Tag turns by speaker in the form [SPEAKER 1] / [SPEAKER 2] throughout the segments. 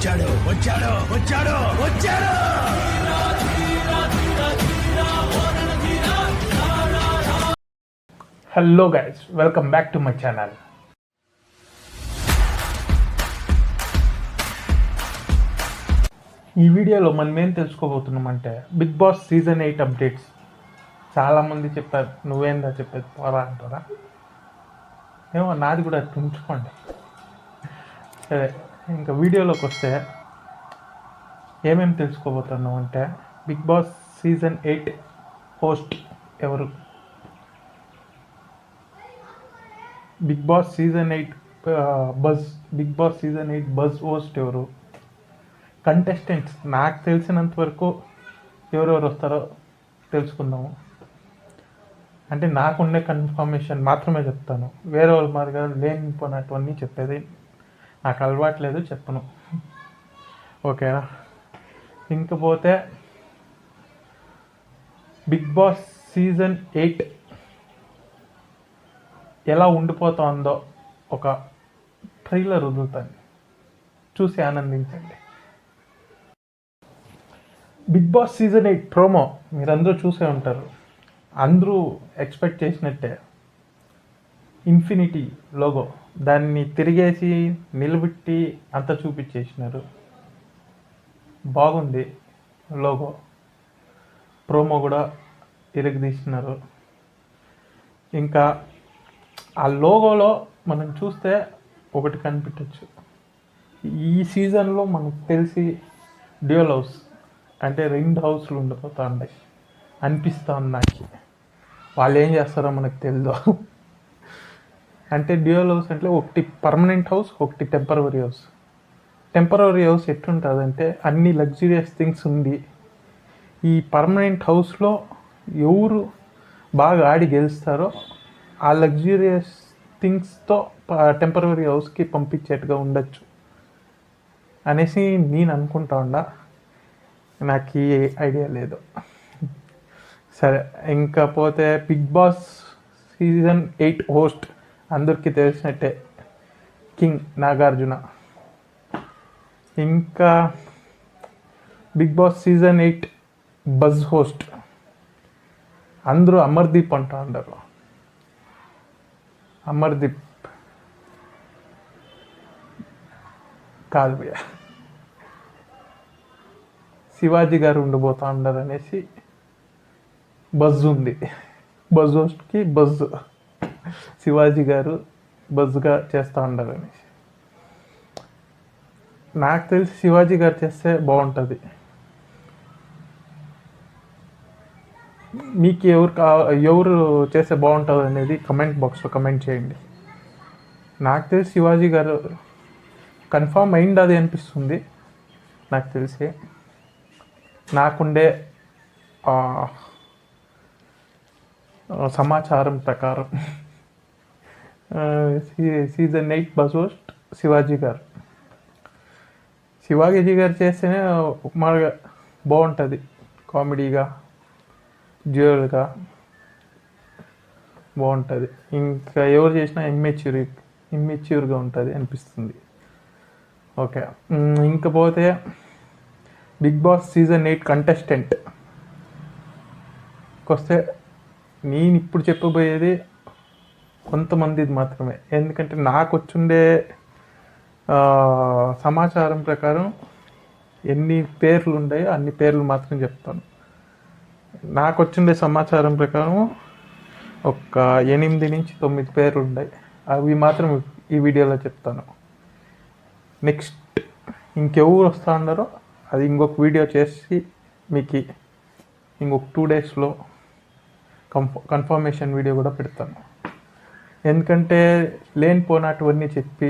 [SPEAKER 1] వచ్చాడు వచ్చాడు వచ్చాడు వచ్చాడు.
[SPEAKER 2] Hello guys, welcome back to my channel. ఈ వీడియోలో మనం ఏం తెలుసుకోబోతున్నామంటే బిగ్ బాస్ సీజన్ 8 అప్డేట్స్. చాలామంది చెప్పారు, నువ్వేందా చెప్పేది పోరా అంటారా? ఏమో నాది కూడా ఉంచుకోండి. సరే, ఇంకా వీడియోలోకి వస్తే ఏమేమి తెలుసుకోబోతున్నాం అంటే బిగ్ బాస్ సీజన్ 8 హోస్ట్ ఎవరు, Bigg Boss season 8 Bigg Boss season 8 buzz host ఎవరు, కంటెస్టెంట్స్ నాకు తెలిసినంత వరకు ఎవరెవరు వస్తారో తెలుసుకుందాము. అంటే నాకుండే కన్ఫర్మేషన్ మాత్రమే చెప్తాను, వేరే వాళ్ళ మాదిరిగా లేనిపోయినటువన్నీ చెప్పేది నాకు అలవాట్లేదు, చెప్పను. ఓకేనా? ఇంకపోతే బిగ్ బాస్ సీజన్ 8 ఎలా ఉండిపోతుందో ఒక ట్రైలర్ వదులుతాను, చూసి ఆనందించండి. బిగ్ బాస్ సీజన్ 8 ప్రోమో మీరందరూ చూసే ఉంటారు. అందరూ ఎక్స్పెక్ట్ చేసినట్టే ఇన్ఫినిటీ లోగో, దాన్ని తిరిగేసి నిలబెట్టి అంతా చూపించేసినారు. బాగుంది లోగో, ప్రోమో కూడా తిరగదీసినారు. ఇంకా ఆ లోగోలో మనం చూస్తే ఒకటి కనిపించవచ్చు, ఈ సీజన్లో మనకు తెలిసి డ్యూయల్ హౌస్ అంటే 2 హౌస్లు ఉండిపోతూ ఉన్నాయి అనిపిస్తూ ఉంది నాకు. వాళ్ళు ఏం చేస్తారో మనకు తెలియదు. అంటే డ్యూయల్ హౌస్ అంటే ఒకటి పర్మనెంట్ హౌస్, ఒకటి టెంపరవరీ హౌస్. టెంపరవరీ హౌస్ ఎట్లుంటుందంటే అన్ని లగ్జరియస్ థింగ్స్ ఉంది. ఈ పర్మనెంట్ హౌస్లో ఎవరు బాగా ఆడి గెలుస్తారో ఆ లగ్జరియస్ థింగ్స్తో టెంపరవరీ హౌస్కి పంపించేట్టుగా ఉండొచ్చు అనేసి నేను అనుకుంటా ఉండా. నాకు ఈ ఐడియా లేదు. సరే, ఇంకా పోతే బిగ్ బాస్ సీజన్ 8 హోస్ట్ అందరికీ తెలిసినట్టే కింగ్ నాగార్జున. ఇంకా Bigg Boss season 8 buzz host అందరూ అమర్దీప్ అంటూ ఉంటారు. అమర్దీప్ కాదు భయ్య, శివాజీ గారు ఉండిపోతూ ఉండరు అనేసి బజ్ ఉంది. బజ్ హోస్ట్కి బజ్ శివాజీ గారు బజ్గా చేస్తూ ఉండరు అనేసి. నాకు తెలిసి శివాజీ గారు చేస్తే బాగుంటుంది. మీకు ఎవరు చేస్తే బాగుంటుంది అనేది కమెంట్ బాక్స్లో కమెంట్ చేయండి. నాకు తెలిసి శివాజీ గారు కన్ఫామ్ అయింది అది అనిపిస్తుంది నాకు తెలిసి. నాకుండే సమాచారం ప్రకారం సీజన్ 8 బజ్ హోస్ట్ శివాజీ గారు. శివాజీ గారు చేస్తేనే మామూలుగా బాగుంటుంది, కామెడీగా డ్యూయల్గా బాగుంటుంది. ఇంకా ఎవరు చేసినా ఇమ్మెచ్యూర్గా ఉంటుంది అనిపిస్తుంది. ఓకే, ఇంకపోతే బిగ్ బాస్ సీజన్ 8 కంటెస్టెంట్ వస్తే నేను ఇప్పుడు చెప్పబోయేది కొంతమందిది మాత్రమే. ఎందుకంటే నాకు వచ్చుండే సమాచారం ప్రకారం ఎన్ని పేర్లు ఉన్నాయో అన్ని పేర్లు మాత్రం చెప్తాను. నాకు వచ్చిండే సమాచారం ప్రకారం ఒక 8 నుంచి 9 పేర్లు ఉన్నాయి, అవి మాత్రం ఈ వీడియోలో చెప్తాను. నెక్స్ట్ ఇంకెవరు వస్తూ ఉన్నారో అది ఇంకొక వీడియో చేసి మీకు ఇంకొక 2 డేస్లో కన్ఫర్మేషన్ వీడియో కూడా పెడతాను. ఎందుకంటే లేనిపోయినటువన్నీ చెప్పి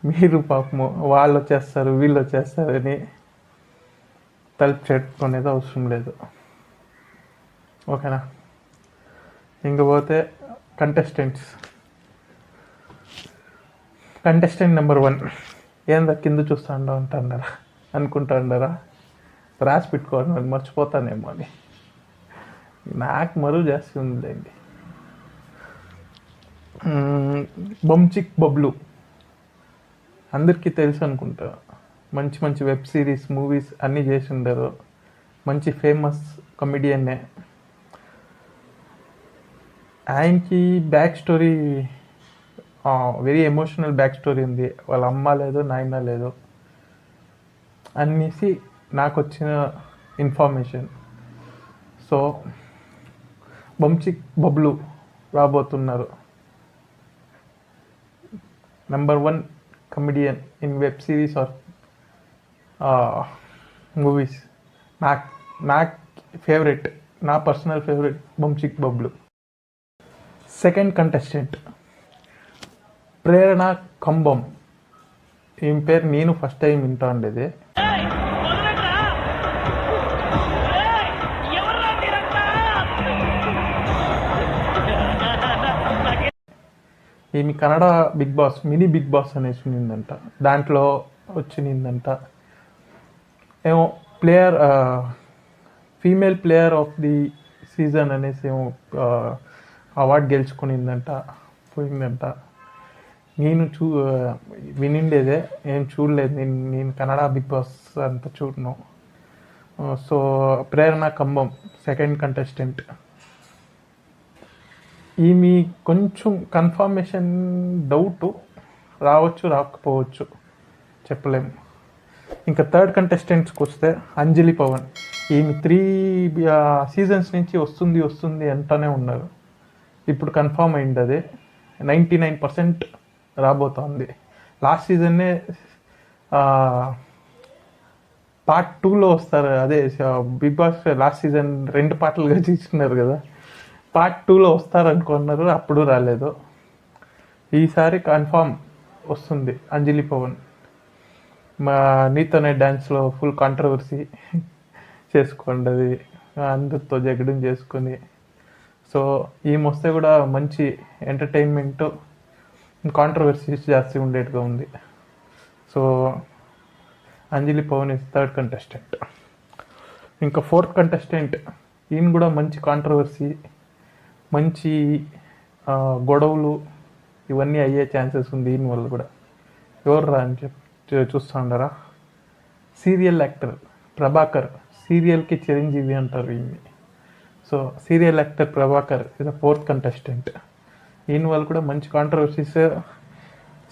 [SPEAKER 2] మీరు పాపము వాళ్ళు వచ్చేస్తారు వీళ్ళు వచ్చేస్తారని తలుపు చెప్పుకునేది అవసరం లేదు. ఓకేనా? ఇంకపోతే కంటెస్టెంట్ నెంబర్ 1 ఏందా కింద చూస్తూ ఉంటారా అనుకుంటా ఉన్నారా? రాసి పెట్టుకోండి, నాకు మర్చిపోతానేమో అని. నాకు మరువు చేస్తుందండి. బంచిక్ బబ్లు అందరికీ తెలుసు అనుకుంటా. మంచి మంచి వెబ్ సిరీస్ మూవీస్ అన్నీ చేసి ఉండరు. మంచి ఫేమస్ కమిడియన్నే. ఆయనకి back story very emotional back story ఉంది. వాళ్ళ అమ్మ లేదు, నాయన లేదు అనేసి నాకు వచ్చిన ఇన్ఫర్మేషన్. సో బంచిక్ బబ్లు రాబోతున్నారు. Number 1 comedian in web series or movies. నాకు ఫేవరెట్, నా personal favourite Bunchik Bablu. Second contestant Prerana Kambam. ఈమె పేరు నేను ఫస్ట్ టైం వింటా ఉండేది. ఈమె Kannada Bigg Boss, mini Bigg Boss అనేసి ఉన్నిందంట, దాంట్లో వచ్చిందంట. ఏమో player, female player of the season అనేసి ఏమో అవార్డు గెలుచుకునిందంట, పోయిందంట. నేను వినిండేదే, ఏం చూడలేదు. నేను కన్నడ బిగ్ బాస్ అంతా చూడను. సో ప్రేరణ కంబం సెకండ్ కంటెస్టెంట్. ఈమె కొంచెం కన్ఫర్మేషన్ డౌట్, రావచ్చు రాకపోవచ్చు, చెప్పలేము. ఇంకా థర్డ్ కంటెస్టెంట్స్కి వస్తే అంజలి పవన్. ఈమె 3 సీజన్స్ నుంచి వస్తుంది అంటూనే ఉన్నారు. ఇప్పుడు కన్ఫర్మ్ అయింది, అది 99% రాబోతోంది. లాస్ట్ సీజన్నే పార్ట్ 2లో వస్తారు. అదే బిగ్ బాస్ లాస్ట్ సీజన్ 2 పార్ట్లుగా తీసుకున్నారు కదా, పార్ట్ 2లో వస్తారనుకున్నారు, అప్పుడు రాలేదు. ఈసారి కన్ఫామ్ వస్తుంది అంజలి పవన్. మా నీతోనే డ్యాన్స్లో ఫుల్ కాంట్రవర్సీ చేసుకోండి, అందరితో జగడం చేసుకొని. సో ఈమె వస్తే కూడా మంచి ఎంటర్టైన్మెంట్, కాంట్రవర్సీస్ జాస్తి ఉండేట్టుగా ఉంది. So Anjali Pavan is third contestant. ఇంకా ఫోర్త్ కంటెస్టెంట్, ఈయన కూడా మంచి కాంట్రవర్సీ, మంచి గొడవలు ఇవన్నీ అయ్యే ఛాన్సెస్ ఉంది ఈయన వల్ల కూడా. ఎవరు రా అని చూస్తూ ఉండరా, సీరియల్ యాక్టర్ ప్రభాకర్. సీరియల్కి చిరంజీవి అంటారు ఈయన్ని. So serial actor Prabhakar is the fourth contestant. ఈయన వాళ్ళు కూడా మంచి కాంట్రవర్సీస్,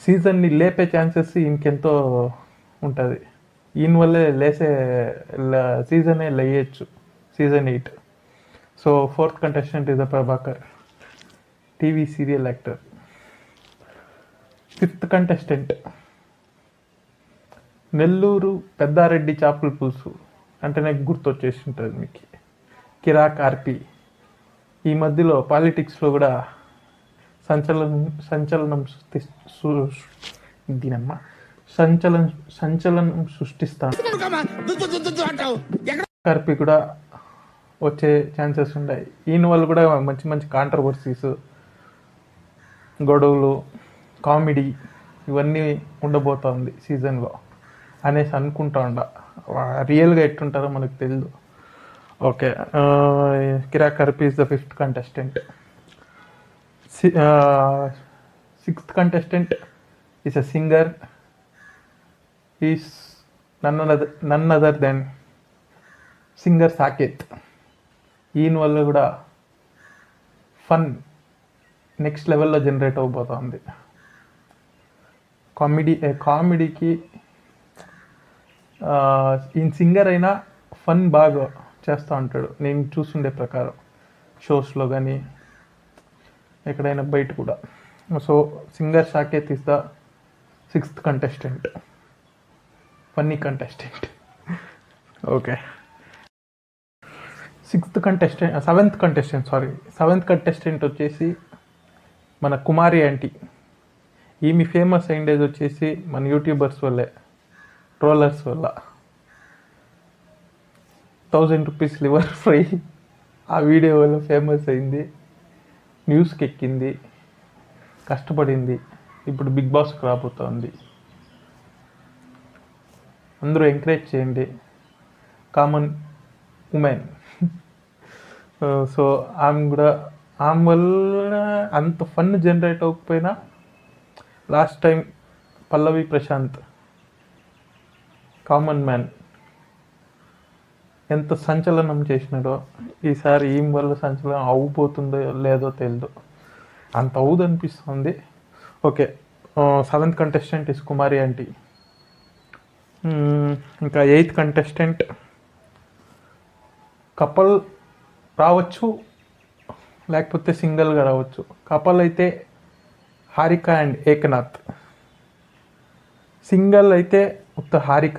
[SPEAKER 2] సీజన్ని లేపే ఛాన్సెస్ ఈయనకెంతో ఉంటుంది. ఈయన వల్లే సీజనే లేయచ్చు, season 8. So fourth contestant is the Prabhakar, TV serial actor. Fifth contestant Nellore Peddareddy చేపల పులుసు అంటే నాకు గుర్తొచ్చేసి ఉంటుంది మీకు, కిరాక్ ఆర్పి. ఈ మధ్యలో పాలిటిక్స్లో కూడా సంచలనం సృష్టిస్తాను. ఆర్పి కూడా వచ్చే ఛాన్సెస్ ఉన్నాయి. ఈయన వాళ్ళు కూడా మంచి మంచి కాంట్రవర్సీస్, గొడవలు, కామెడీ ఇవన్నీ ఉండబోతోంది సీజన్లో అనేసి అనుకుంటా ఉండ. రియల్గా ఎట్టుంటారో మనకు తెలియదు. Okay, Kiraak RP is the fifth contestant. Sixth contestant is a singer. Is none other than singer Saketh. ఈయన వల్ల కూడా ఫన్ నెక్స్ట్ లెవెల్లో జనరేట్ అవబోతోంది. కామెడీకి ఈయన సింగర్ అయినా ఫన్ బాగా చేస్తూ ఉంటాడు, నేను చూస్తుండే ప్రకారం షోస్లో కానీ ఎక్కడైనా బయట కూడా. So singer Saketh is the sixth contestant, funny contestant. Okay, seventh contestant వచ్చేసి మన కుమారి ఆంటీ. ఈమె ఫేమస్ అయిండేది వచ్చేసి మన యూట్యూబర్స్ వల్లే, ట్రోలర్స్ వల్ల. 1000 రూపీస్ లివర్ ఫ్రై ఆ వీడియో వల్ల ఫేమస్ అయింది, న్యూస్కి ఎక్కింది, కష్టపడింది, ఇప్పుడు బిగ్ బాస్కి రాబోతోంది. అందరూ ఎంకరేజ్ చేయండి, కామన్ ఉమెన్. సో ఆమె వల్ల అంత ఫన్ జనరేట్ అవ్వకపోయినా లాస్ట్ టైం పల్లవి ప్రశాంత్ కామన్ మ్యాన్ ఎంత సంచలనం చేసినాడో ఈసారి ఈమె వల్ల సంచలనం అవ్వబోతుందో లేదో తెలియదు. అంత అవుదు అనిపిస్తుంది. Okay, 7th contestant is Kumari aunty. ఇంకా 8th కంటెస్టెంట్ కపల్ రావచ్చు, లేకపోతే సింగిల్గా రావచ్చు. కపల్ అయితే హారిక అండ్ ఏకనాథ్. సింగిల్ అయితే ఉత్త హారిక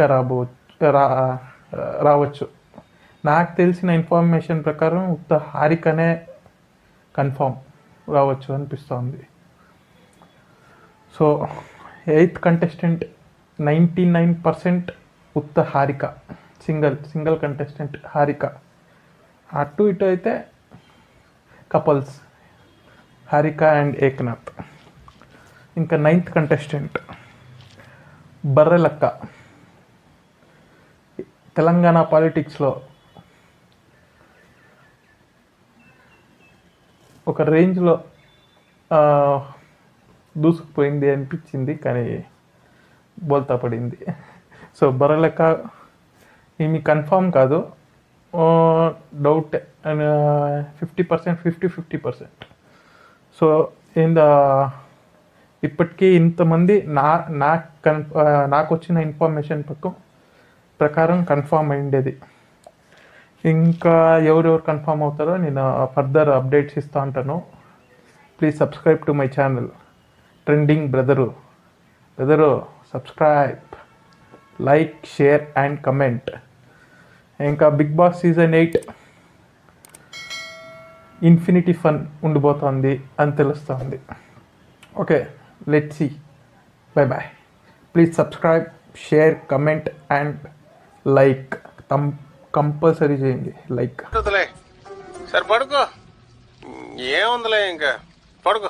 [SPEAKER 2] రావచ్చు. నాకు తెలిసిన ఇన్ఫర్మేషన్ ప్రకారం ఉత్త హారికనే కన్ఫామ్ రావచ్చు అనిపిస్తుంది. సో 8th కంటెస్టెంట్ 99% ఉత్త హారిక. Single contestant Harika. అటు ఇటు అయితే కపుల్స్ హారిక అండ్ ఏకనాథ్. ఇంకా 9th కంటెస్టెంట్ బర్రెలక్క. తెలంగాణ పాలిటిక్స్లో ఒక రేంజ్లో దూసుకుపోయింది అనిపించింది, కానీ బోల్తా పడింది. సో బర్రెలక్క ఏమి కన్ఫామ్ కాదు, డౌట్ 50%, 50%. సో ఇప్పటికీ ఇంతమంది నాకు వచ్చిన ఇన్ఫర్మేషన్ ప్రకారం కన్ఫామ్ అయిండేది. ఇంకా ఎవరెవరు కన్ఫామ్ అవుతారో నేను ఫర్దర్ అప్డేట్స్ ఇస్తూ ఉంటాను. Please subscribe to my channel trending brother. Subscribe, like, share and comment. ఇంకా Bigg Boss season 8 infinity fun ఉండిపోతుంది అని తెలుస్తుంది. Okay, let's see. Bye. Please subscribe, share, comment and like. Compulsory చేయండి like.
[SPEAKER 3] సరే పడుకో, ఏముందిలే ఇంకా పడుకో.